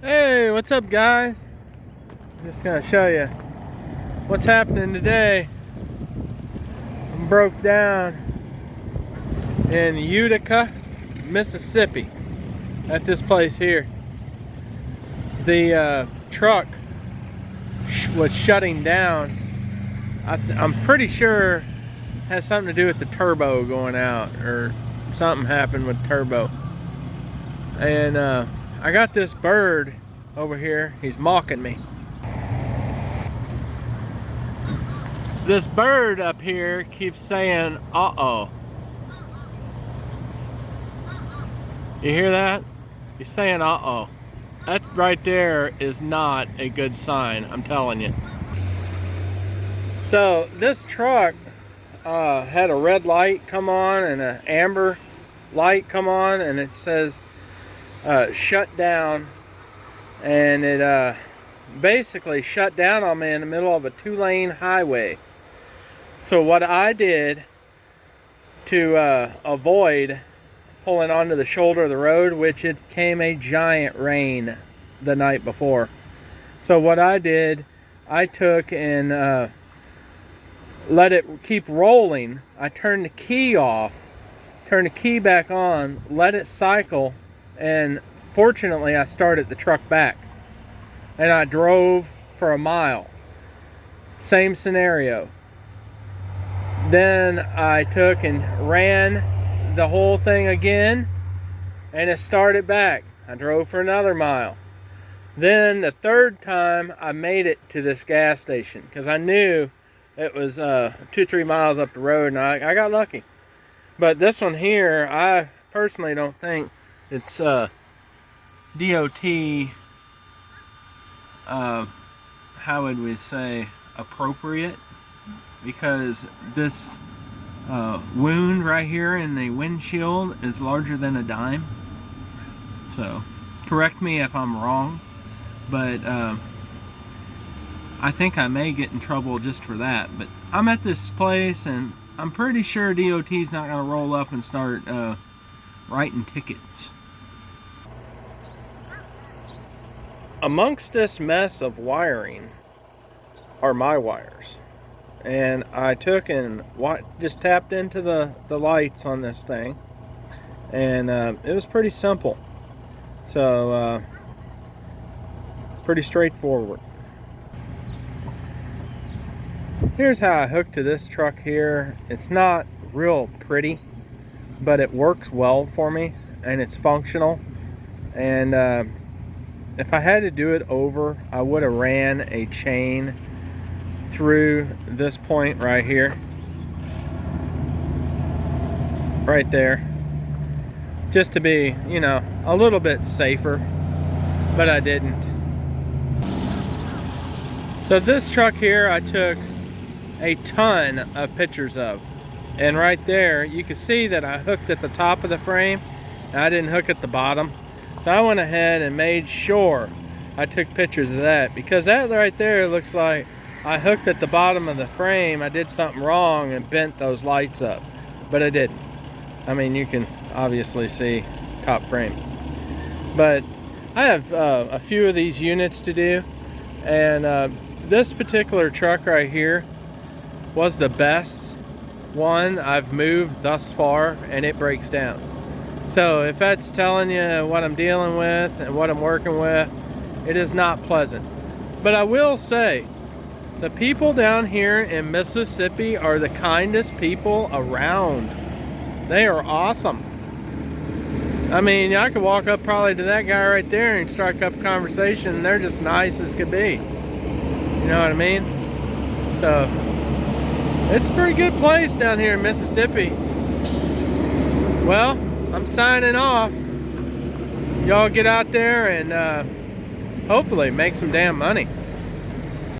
Hey, what's up, guys? I'm just gonna show you what's happening today. I'm broke down in Utica, Mississippi, at this place here. The truck was shutting down. I'm pretty sure it has something to do with the turbo going out, or something happened with turbo. And I got this bird over here. He's mocking me. This bird up here keeps saying, uh-oh. You hear that? He's saying, uh-oh. That right there is not a good sign, I'm telling you. So this truck had a red light come on and an amber light come on, and it says shut down. And it basically shut down on me in the middle of a 2-lane highway. So what I did to avoid pulling onto the shoulder of the road, which it came a giant rain the night before. So what I did, I took and let it keep rolling. I turned the key off, turned the key back on, let it cycle, and fortunately I started the truck back. And I drove for a mile. Same scenario. Then I took and ran the whole thing again, and it started back. I drove for another mile. Then the third time I made it to this gas station, because I knew it was 2-3 miles up the road, and I got lucky. But this one here, I personally don't think it's DOT, how would we say, appropriate, because this wound right here in the windshield is larger than a dime. So correct me if I'm wrong, but I think I may get in trouble just for that. But I'm at this place and I'm pretty sure DOT's not going to roll up and start writing tickets. Amongst this mess of wiring are my wires. And I took and just tapped into the lights on this thing. And it was pretty simple. So, pretty straightforward. Here's how I hooked to this truck here. It's not real pretty, but it works well for me and it's functional. And if I had to do it over, I would have ran a chain through this point right here, right there, just to be, you know, a little bit safer, but I didn't. So this truck here I took a ton of pictures of, and right there you can see that I hooked at the top of the frame and I didn't hook at the bottom. So I went ahead and made sure I took pictures of that, because that right there looks like I hooked at the bottom of the frame. I did something wrong and bent those lights up, but I didn't. I mean, you can obviously see top frame. But I have a few of these units to do, and this particular truck right here was the best one I've moved thus far, and it breaks down. So if that's telling you what I'm dealing with and what I'm working with, it is not pleasant. But I will say, the people down here in Mississippi are the kindest people around. They are awesome. I mean, I could walk up probably to that guy right there and strike up a conversation, and they're just nice as could be. You know what I mean? So, it's a pretty good place down here in Mississippi. Well, I'm signing off. Y'all get out there and hopefully make some damn money.